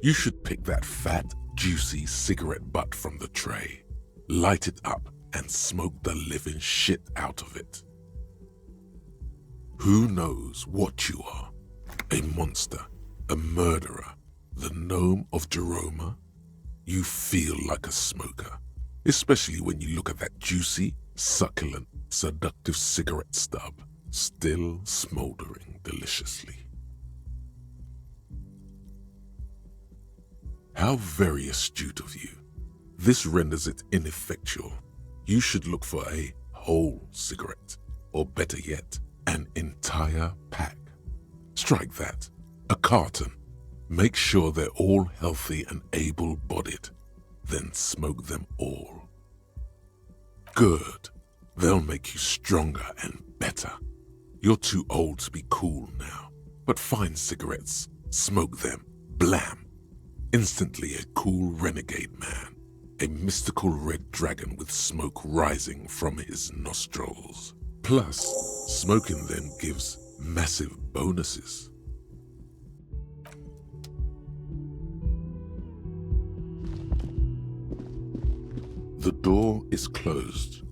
You should pick that fat, juicy cigarette butt from the tray, light it up, and smoke the living shit out of it. Who knows what you are? A monster, a murderer, the gnome of Jeroma? You feel like a smoker, especially when you look at that juicy, succulent, seductive cigarette stub, still smoldering deliciously. How very astute of you. This renders it ineffectual. You should look for a whole cigarette, or better yet, an entire pack. Strike that, a carton. Make sure they're all healthy and able-bodied, then smoke them all. Good. They'll make you stronger and better. You're too old to be cool now, but find cigarettes, smoke them, blam. Instantly a cool renegade man, a mystical red dragon with smoke rising from his nostrils. Plus, smoking them gives massive bonuses. The door is closed.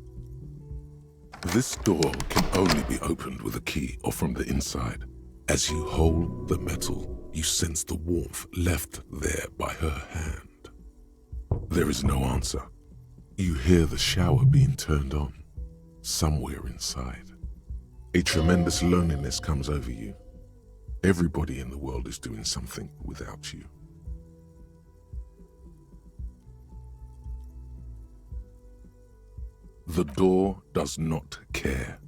This door can only be opened with a key or from the inside. As you hold the metal, you sense the warmth left there by her hand. There is no answer. You hear the shower being turned on, somewhere inside. A tremendous loneliness comes over you. Everybody in the world is doing something without you. The door does not care.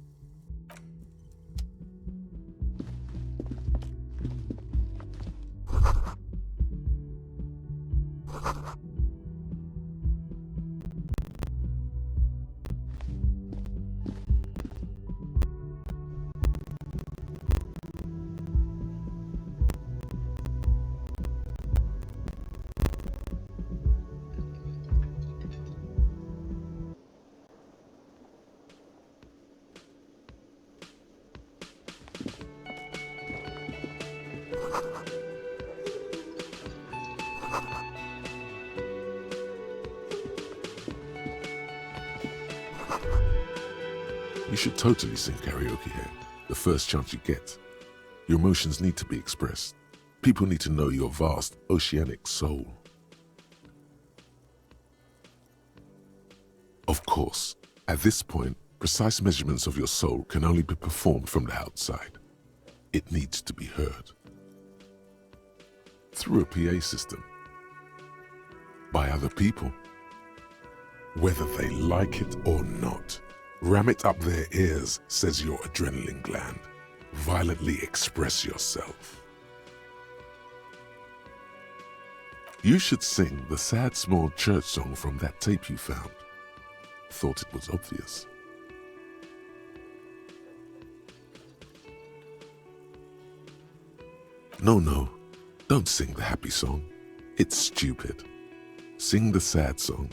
You should totally sing karaoke here, the first chance you get. Your emotions need to be expressed. People need to know your vast, oceanic soul. Of course, at this point, precise measurements of your soul can only be performed from the outside. It needs to be heard. Through a PA system. By other people. Whether they like it or not. Ram it up their ears, says your adrenaline gland. Violently express yourself. You should sing the sad small church song from that tape you found. Thought it was obvious. No, don't sing the happy song. It's stupid. Sing the sad song.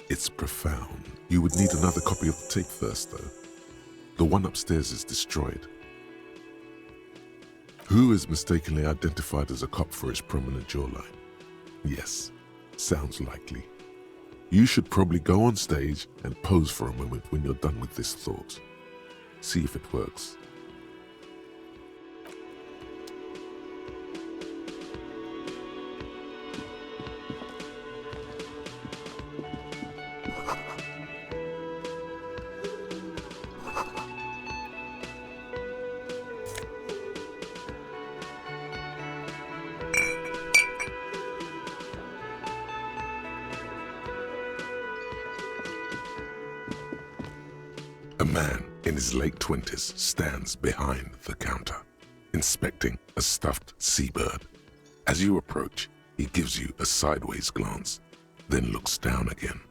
It's profound. You would need another copy of the tape first, though. The one upstairs is destroyed. Who is mistakenly identified as a cop for his prominent jawline? Yes, sounds likely. You should probably go on stage and pose for a moment when you're done with this thought. See if it works. A man in his late 20s stands behind the counter, inspecting a stuffed seabird. As you approach, he gives you a sideways glance, then looks down again.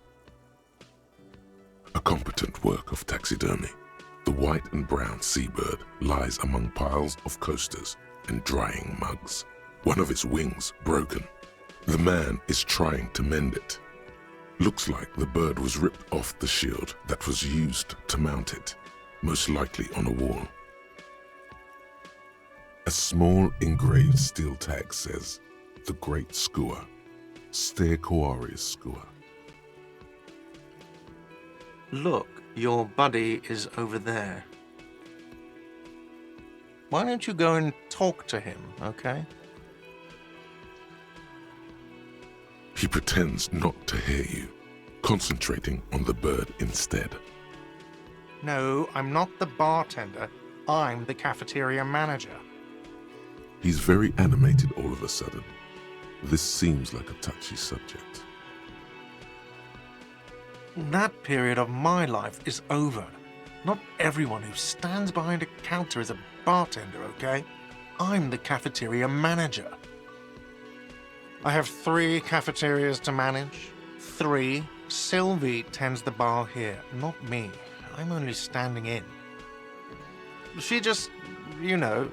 A competent work of taxidermy. The white and brown seabird lies among piles of coasters and drying mugs. One of its wings broken. The man is trying to mend it. Looks like the bird was ripped off the shield that was used to mount it, most likely on a wall. A small engraved steel tag says, the Great Skua, Steaquarius Skua. Look, your buddy is over there. Why don't you go and talk to him, okay? He pretends not to hear you, concentrating on the bird instead. No, I'm not the bartender. I'm the cafeteria manager. He's very animated all of a sudden. This seems like a touchy subject. That period of my life is over. Not everyone who stands behind a counter is a bartender, okay? I'm the cafeteria manager. I have 3 cafeterias to manage. 3. Sylvie tends the bar here, not me. I'm only standing in. She just, you know...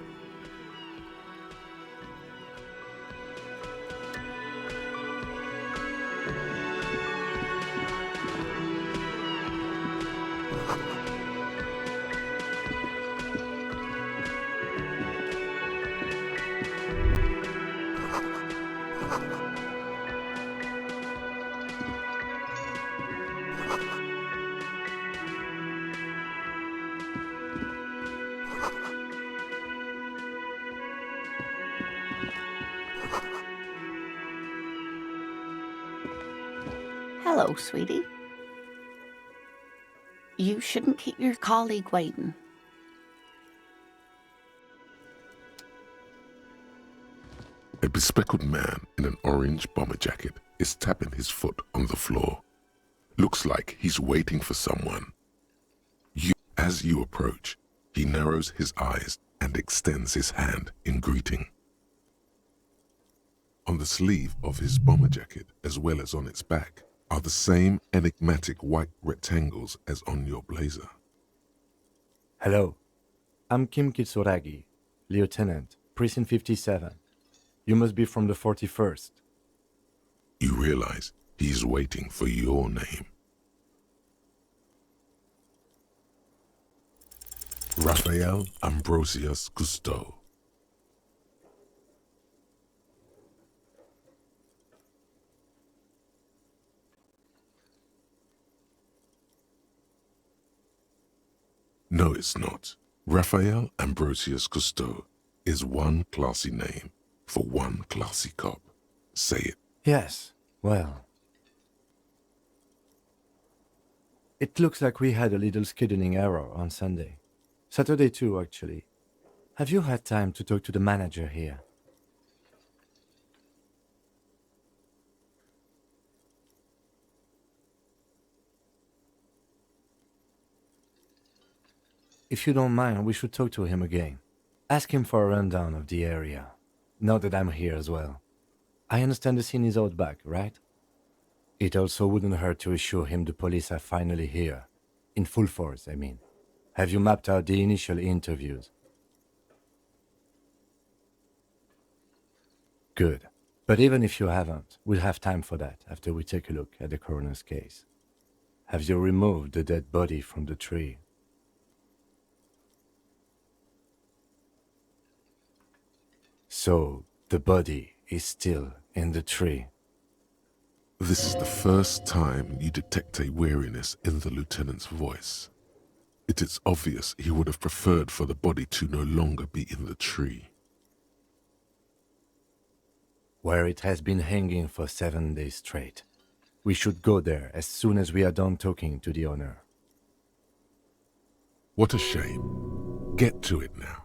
Hello, sweetie. You shouldn't keep your colleague waiting. A bespectacled man in an orange bomber jacket is tapping his foot on the floor. Looks like he's waiting for someone. As you approach, he narrows his eyes and extends his hand in greeting. On the sleeve of his bomber jacket, as well as on its back, are the same enigmatic white rectangles as on your blazer. Hello, I'm Kim Kitsuragi, Lieutenant, Precinct 57. You must be from the 41st. You realize he's waiting for your name. Raphael Ambrosius Cousteau. No, it's not. Raphael Ambrosius Cousteau is one classy name for one classy cop. Say it. Yes, well. It looks like we had a little scheduling error on Sunday. Saturday too, actually. Have you had time to talk to the manager here? If you don't mind, we should talk to him again. Ask him for a rundown of the area, now that I'm here as well. I understand the scene is out back, right? It also wouldn't hurt to assure him the police are finally here. In full force, I mean. Have you mapped out the initial interviews? Good. But even if you haven't, we'll have time for that after we take a look at the coroner's case. Have you removed the dead body from the tree? So, the body is still in the tree. This is the first time you detect a weariness in the lieutenant's voice. It is obvious he would have preferred for the body to no longer be in the tree. Where it has been hanging for 7 days straight. We should go there as soon as we are done talking to the owner. What a shame. Get to it now.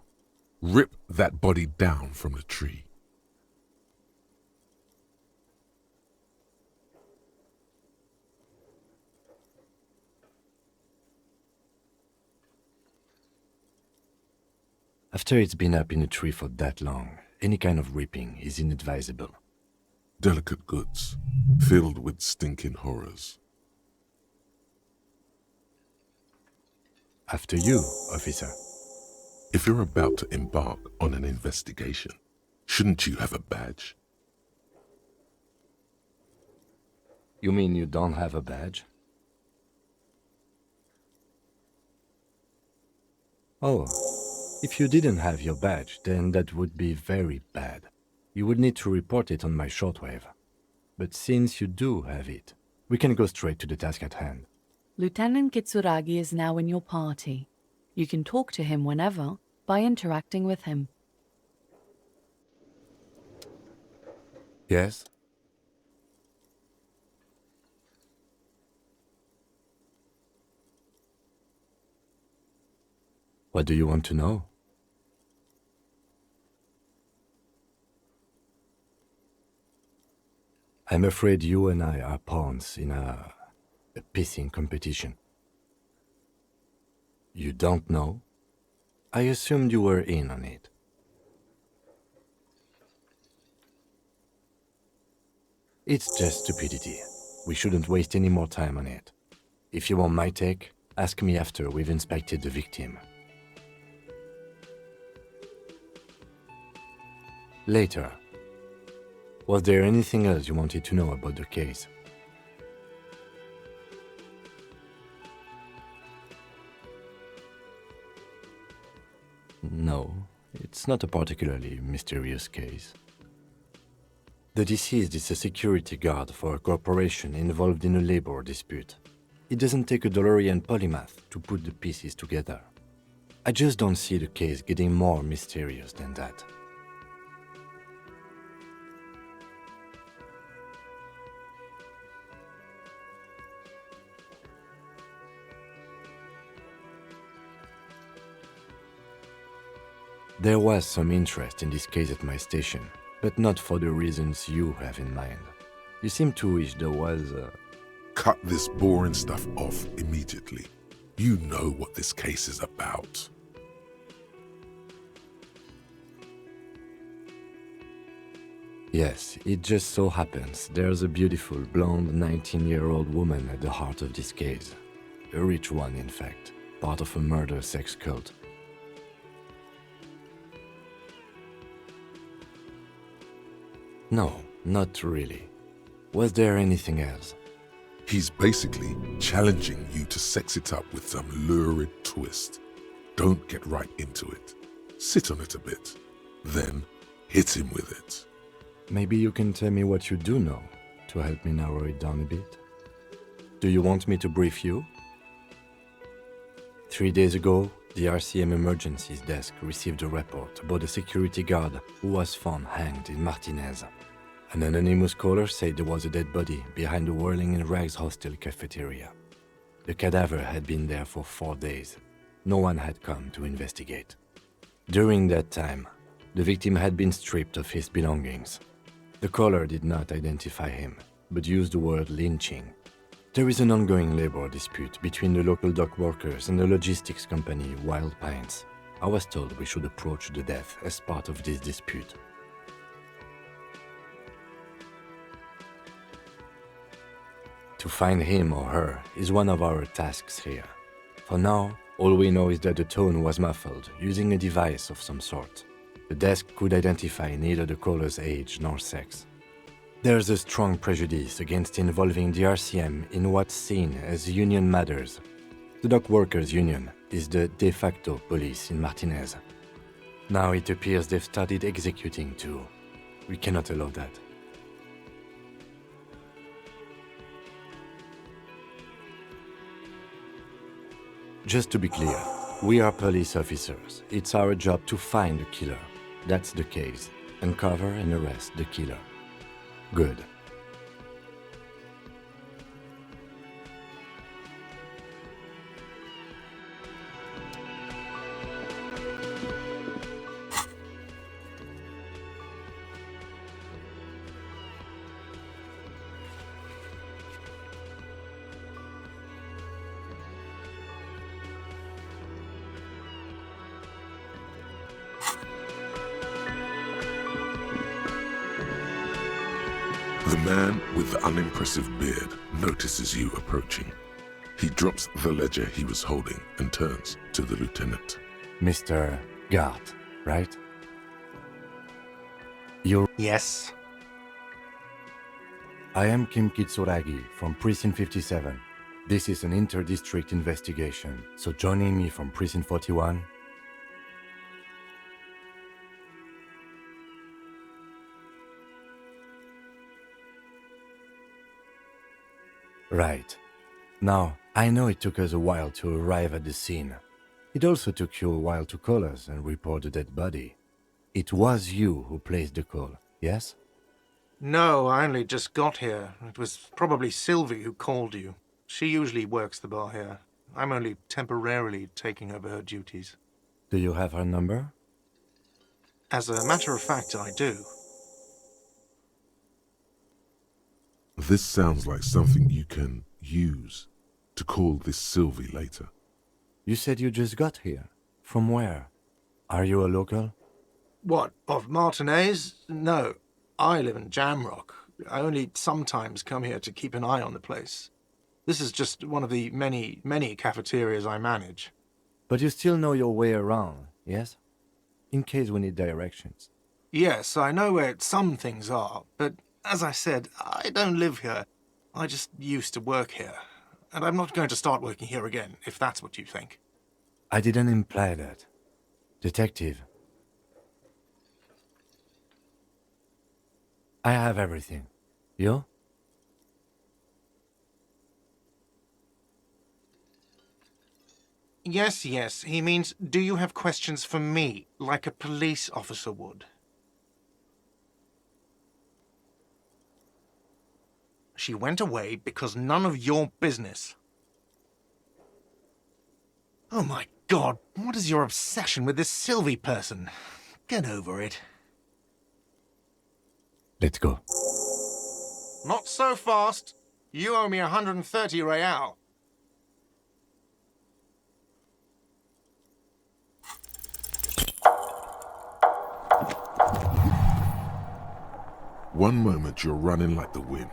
Rip that body down from the tree. After it's been up in a tree for that long, any kind of ripping is inadvisable. Delicate goods, filled with stinking horrors. After you, officer. If you're about to embark on an investigation, shouldn't you have a badge? You mean you don't have a badge? Oh, if you didn't have your badge, then that would be very bad. you would need to report it on my shortwave. But since you do have it, we can go straight to the task at hand. Lieutenant Kitsuragi is now in your party. You can talk to him whenever by interacting with him. Yes? What do you want to know? I'm afraid you and I are pawns in a pissing competition. You don't know? I assumed you were in on it. It's just stupidity. We shouldn't waste any more time on it. If you want my take, ask me after we've inspected the victim. Later. Was there anything else you wanted to know about the case? No, it's not a particularly mysterious case. The deceased is a security guard for a corporation involved in a labor dispute. It doesn't take a DeLorean polymath to put the pieces together. I just don't see the case getting more mysterious than that. There was some interest in this case at my station, but not for the reasons you have in mind. You seem to wish there was a... Cut this boring stuff off immediately. You know what this case is about. Yes, it just so happens there's a beautiful blonde 19-year-old woman at the heart of this case. A rich one, in fact, part of a murder sex cult. No, not really. Was there anything else? He's basically challenging you to sex it up with some lurid twist. Don't get right into it. Sit on it a bit. Then hit him with it. Maybe you can tell me what you do know to help me narrow it down a bit. Do you want me to brief you? 3 days ago, the RCM Emergencies Desk received a report about a security guard who was found hanged in Martinez. An anonymous caller said there was a dead body behind the Whirling in Rags hostel cafeteria. The cadaver had been there for 4 days. No one had come to investigate. During that time, the victim had been stripped of his belongings. The caller did not identify him, but used the word lynching. There is an ongoing labor dispute between the local dock workers and the logistics company Wild Pines. I was told we should approach the death as part of this dispute. To find him or her is one of our tasks here. For now, all we know is that the tone was muffled using a device of some sort. The desk could identify neither the caller's age nor sex. There's a strong prejudice against involving the RCM in what's seen as union matters. The dock workers' union is the de facto police in Martinez. Now it appears they've started executing too. We cannot allow that. Just to be clear, we are police officers. It's our job to find the killer. That's the case. Uncover and arrest the killer. Good. The man with the unimpressive beard notices you approaching. He drops the ledger he was holding and turns to the lieutenant. Mr. Gart, right? You're... Yes? I am Kim Kitsuragi from Precinct 57. This is an inter-district investigation, so joining me from Precinct 41... Right. Now, I know it took us a while to arrive at the scene. It also took you a while to call us and report the dead body. It was you who placed the call, yes? No, I only just got here. It was probably Sylvie who called you. She usually works the bar here. I'm only temporarily taking over her duties. Do you have her number? As a matter of fact, I do. This sounds like something you can use to call this Sylvie later. You said you just got here. From where? Are you a local? What, of Martinez? No, I live in Jamrock. I only sometimes come here to keep an eye on the place. This is just one of the many, many cafeterias I manage. But you still know your way around, yes? In case we need directions. Yes, I know where some things are, but as I said, I don't live here. I just used to work here. And I'm not going to start working here again, if that's what you think. I didn't imply that. Detective. I have everything. You? Yes, yes, he means, do you have questions for me, like a police officer would? She went away because none of your business. Oh my God, what is your obsession with this Sylvie person? Get over it. Let's go. Not so fast. You owe me 130 real. One moment you're running like the wind,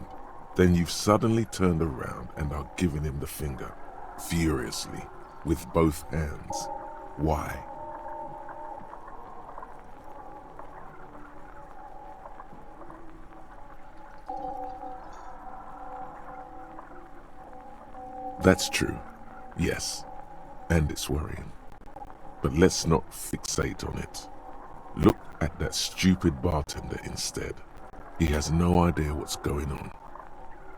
then you've suddenly turned around and are giving him the finger, furiously, with both hands. Why? That's true, yes, and it's worrying. But let's not fixate on it. Look at that stupid bartender instead. He has no idea what's going on.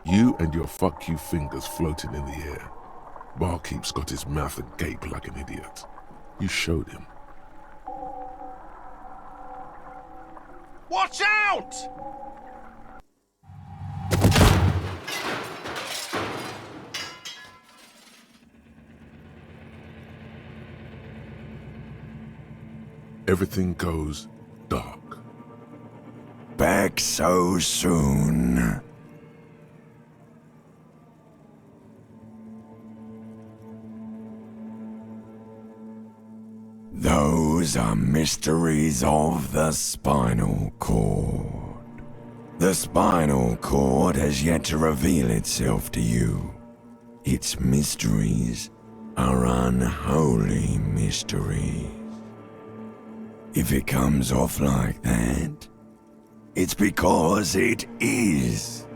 You and your fuck you fingers floating in the air. Barkeep's got his mouth agape like an idiot. You showed him. Watch out! Everything goes dark. Back so soon. Those are mysteries of the spinal cord. The spinal cord has yet to reveal itself to you. Its mysteries are unholy mysteries. If it comes off like that, it's because it is.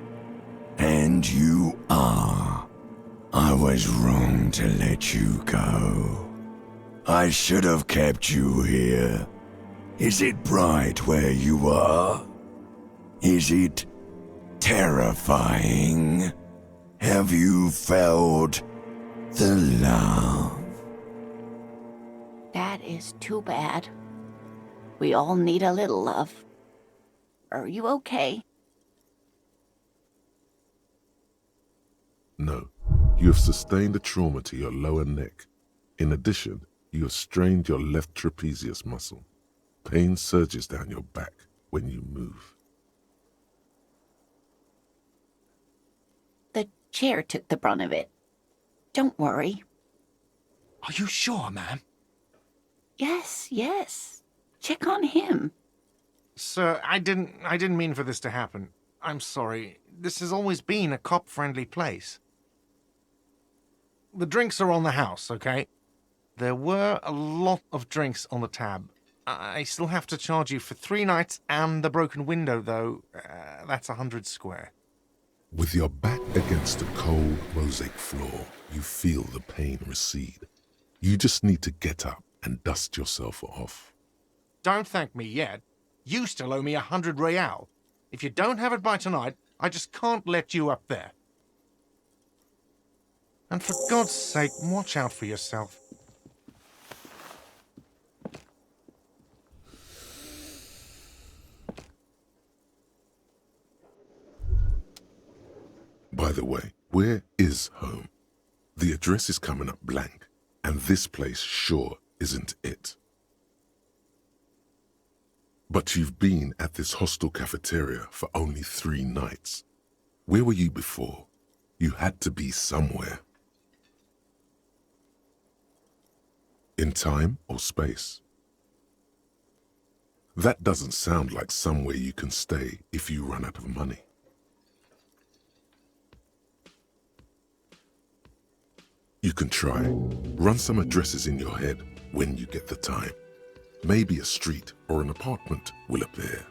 And you are. I was wrong to let you go. I should have kept you here. Is it bright where you are? Is it terrifying? Have you felt the love? That is too bad. We all need a little love. Are you okay? No, you have sustained a trauma to your lower neck. In addition, you have strained your left trapezius muscle. Pain surges down your back when you move. The chair took the brunt of it. Don't worry. Are you sure, ma'am? Yes, yes. Check on him. Sir, I didn't mean for this to happen. I'm sorry. This has always been a cop-friendly place. The drinks are on the house, okay? There were a lot of drinks on the tab. I still have to charge you for 3 nights and the broken window, though. That's 100 square. With your back against a cold mosaic floor, you feel the pain recede. You just need to get up and dust yourself off. Don't thank me yet. You still owe me 100 real. If you don't have it by tonight, I just can't let you up there. And for God's sake, watch out for yourself. By the way, where is home? The address is coming up blank, and this place sure isn't it. But you've been at this hostel cafeteria for only 3 nights. Where were you before? You had to be somewhere. In time or space? That doesn't sound like somewhere you can stay if you run out of money. You can try. Run some addresses in your head when you get the time. Maybe a street or an apartment will appear.